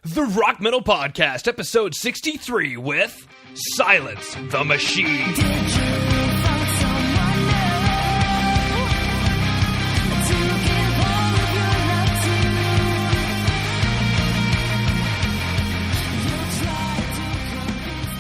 The Rock Metal Podcast, episode 63 with Silence the Machine.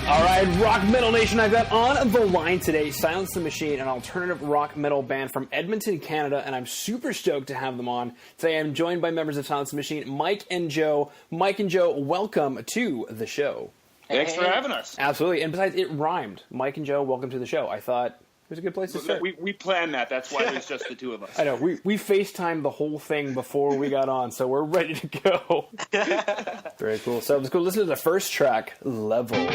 All right, Rock Metal Nation, I've got on the line today Silence the Machine, an alternative rock metal band from Edmonton, Canada, and I'm super stoked to have them on. Today I'm joined by members of Silence the Machine, Mike and Joe. Mike and Joe, welcome to the show. Thanks for having us. Absolutely, and besides, it rhymed. Mike and Joe, welcome to the show. I thought it was a good place to start. We planned that. That's why there's just the two of us. I know. We FaceTimed the whole thing before we got on, so we're ready to go. Very cool. So let's go listen to the first track, Level.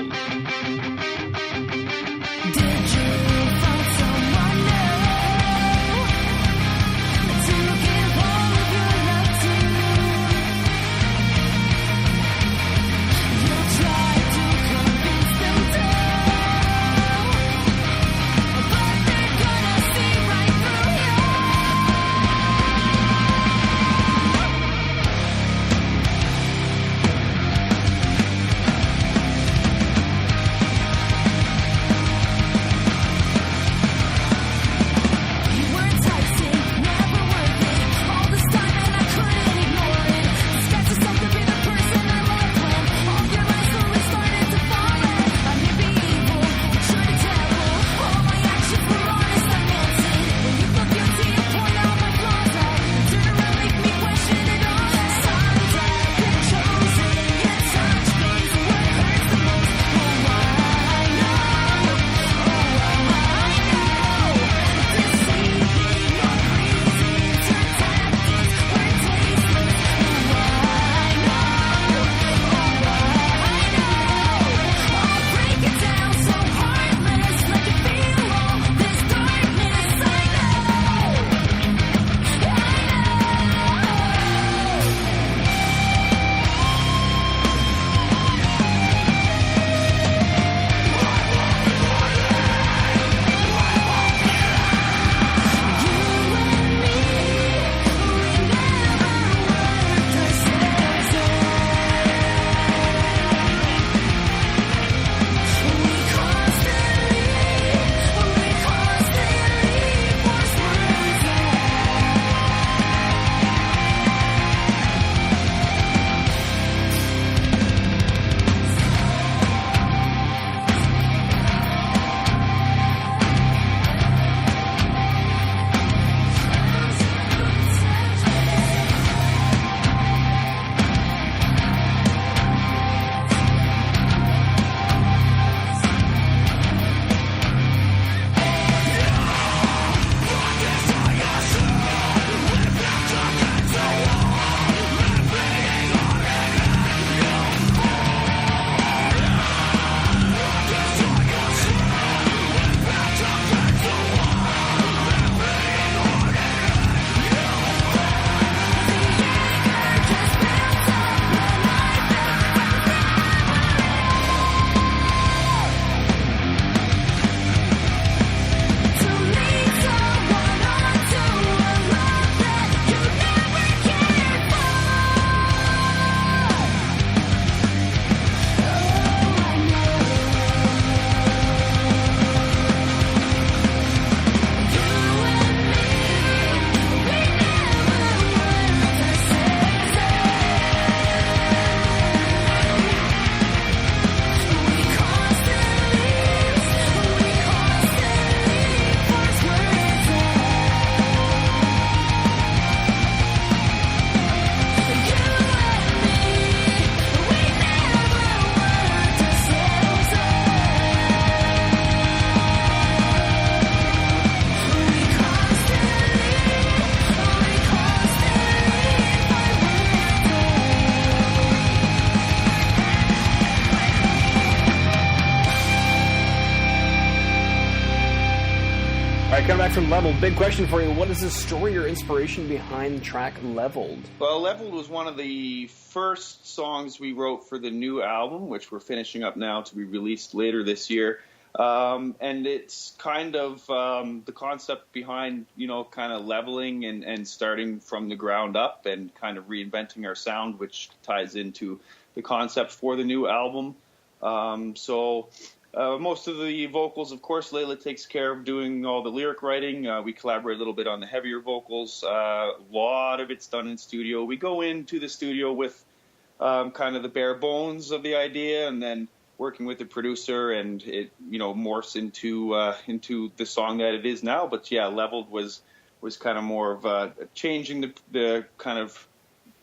Coming back from Leveled, big question for you. What is the story or inspiration behind the track Leveled? Well, Leveled was one of the first songs we wrote for the new album, which we're finishing up now to be released later this year. And it's kind of the concept behind, kind of leveling and starting from the ground up and kind of reinventing our sound, which ties into the concept for the new album. Most of the vocals, of course, Layla takes care of doing all the lyric writing. We collaborate a little bit on the heavier vocals. A lot of it's done in studio. We go into the studio with kind of the bare bones of the idea, and then working with the producer, and it morphs into the song that it is now. But yeah, Leveled was kind of more of changing the kind of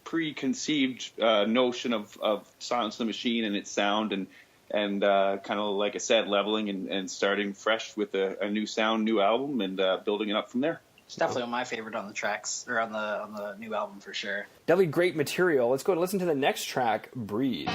preconceived notion of Silence the Machine and its sound, and kind of, like I said, leveling and starting fresh with a new sound, new album, and building it up from there. It's definitely my favorite on the tracks, or on the new album for sure. Definitely great material. Let's go and listen to the next track, Breathe.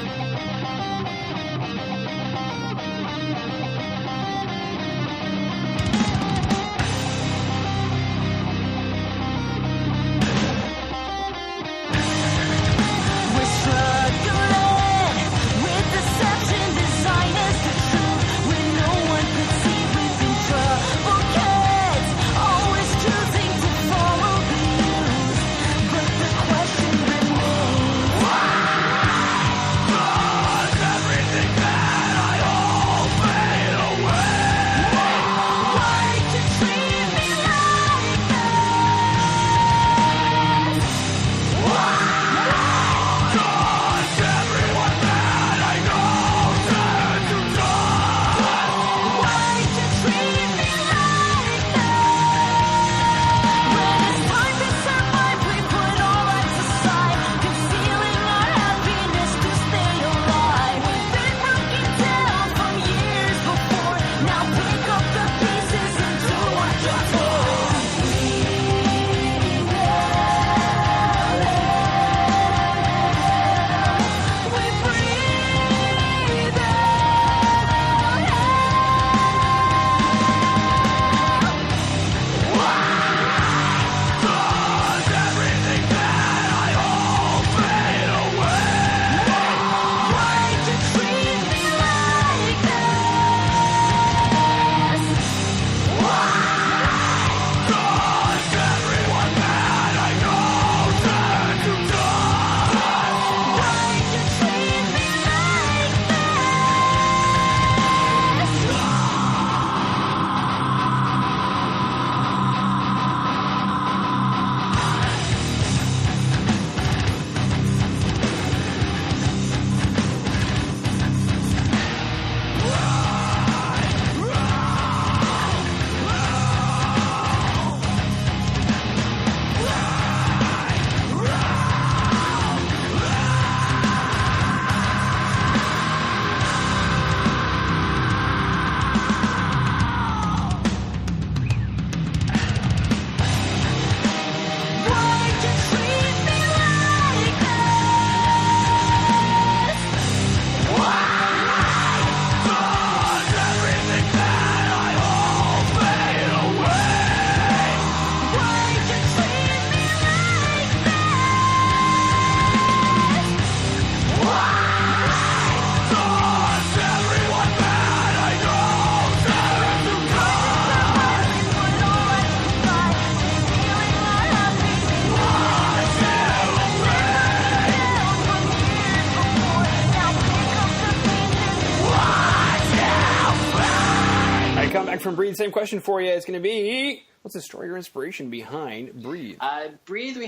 From Breathe, same question for you. It's going to be, what's the story or inspiration behind Breathe? Breathe,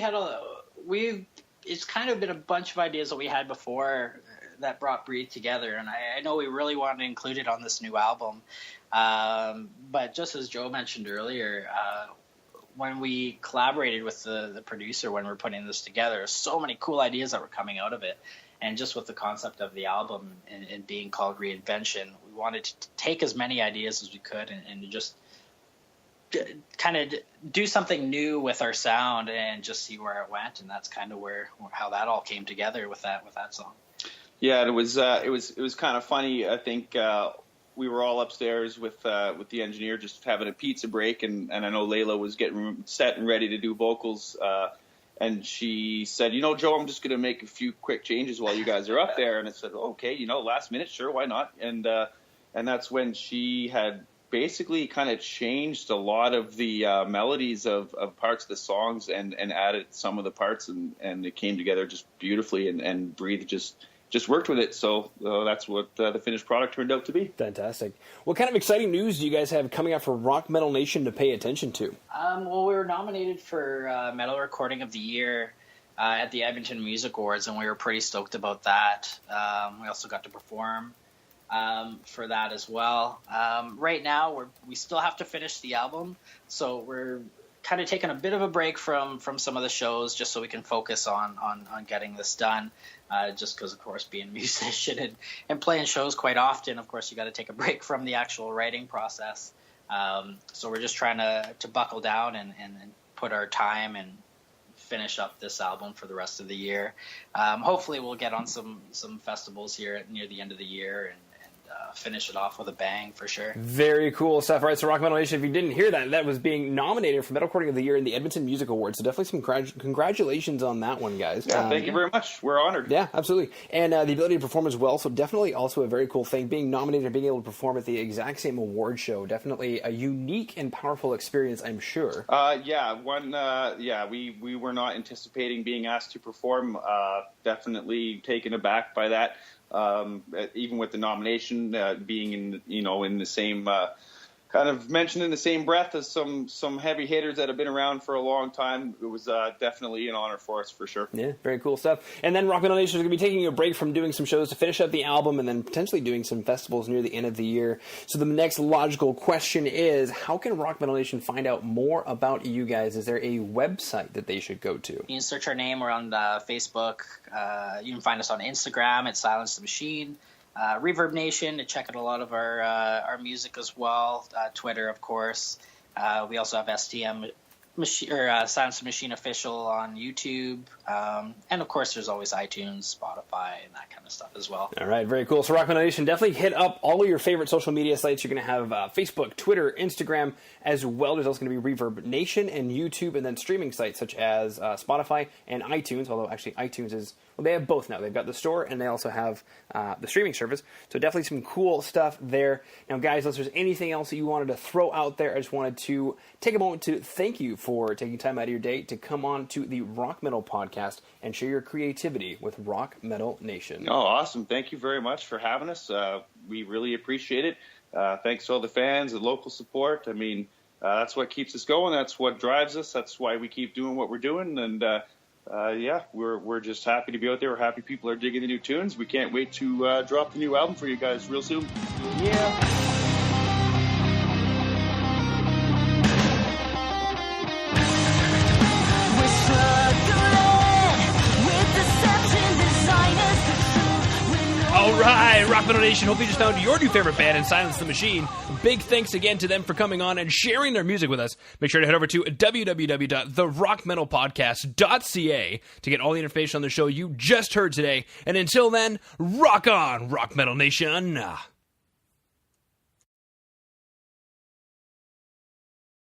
it's kind of been a bunch of ideas that we had before that brought Breathe together, and I know we really wanted to include it on this new album. But just as Joe mentioned earlier, when we collaborated with the producer when we were putting this together, so many cool ideas that were coming out of it. And just with the concept of the album and being called Reinvention, we wanted to take as many ideas as we could and just kind of do something new with our sound and just see where it went. And that's kind of how that all came together with that song. Yeah, it was kind of funny. I think we were all upstairs with the engineer just having a pizza break, and I know Layla was getting set and ready to do vocals. And she said, Joe, I'm just going to make a few quick changes while you guys are up there. And I said, okay, last minute, sure, why not? And and that's when she had basically kind of changed a lot of the melodies of parts of the songs and added some of the parts, and it came together just beautifully, and Breathe just worked with it. So that's what the finished product turned out to be. Fantastic. What kind of exciting news do you guys have coming out for Rock Metal Nation to pay attention to? Well, we were nominated for Metal Recording of the Year at the Edmonton Music Awards, and we were pretty stoked about that. We also got to perform for that as well. Right now, we still have to finish the album, so we're kind of taking a bit of a break from some of the shows just so we can focus on getting this done. Just because, of course, being a musician and playing shows quite often, of course, you got to take a break from the actual writing process. So we're just trying to buckle down and put our time and finish up this album for the rest of the year. Hopefully we'll get on some festivals here near the end of the year and finish it off with a bang for sure. Very cool stuff. All right, so Rock Metal Nation, if you didn't hear that was being nominated for Metal Recording of the Year in the Edmonton Music Awards. So definitely some congratulations on that one, guys. Yeah, thank you very much. We're honored. Yeah, absolutely. And the ability to perform as well. So definitely also a very cool thing. Being nominated and being able to perform at the exact same award show. Definitely a unique and powerful experience, I'm sure. We were not anticipating being asked to perform. Definitely taken aback by that. Even with the nomination being in the same kind of mentioned in the same breath as some heavy hitters that have been around for a long time, it was definitely an honor for us for sure. Yeah, very cool stuff. And then Rock Metal Nation is going to be taking a break from doing some shows to finish up the album and then potentially doing some festivals near the end of the year. So the next logical question is, how can Rock Metal Nation find out more about you guys? Is there a website that they should go to? You can search our name. We're on Facebook. You can find us on Instagram at Silence the Machine. Reverb Nation to check out a lot of our music as well. Twitter, of course. We also have STM Silence the Machine Official on YouTube. And of course, there's always iTunes, Spotify, and that kind of stuff as well. All right, very cool. So Rock Metal Nation, definitely hit up all of your favorite social media sites. You're going to have Facebook, Twitter, Instagram, as well. There's also going to be Reverb Nation and YouTube, and then streaming sites such as Spotify and iTunes, although actually iTunes is... Well, they have both now. They've got the store, and they also have the streaming service. So definitely some cool stuff there. Now, guys, unless there's anything else that you wanted to throw out there, I just wanted to take a moment to thank you for taking time out of your day to come on to the Rock Metal Podcast and share your creativity with Rock Metal Nation. Oh, awesome. Thank you very much for having us. We really appreciate it. Thanks to all the fans, the local support. I mean, that's what keeps us going. That's what drives us. That's why we keep doing what we're doing. And we're just happy to be out there. We're happy people are digging the new tunes. We can't wait to drop the new album for you guys real soon. Yeah. All right, Rock Metal Nation, hope you just found your new favorite band in Silence the Machine. Big thanks again to them for coming on and sharing their music with us. Make sure to head over to www.therockmetalpodcast.ca to get all the information on the show you just heard today. And until then, rock on, Rock Metal Nation.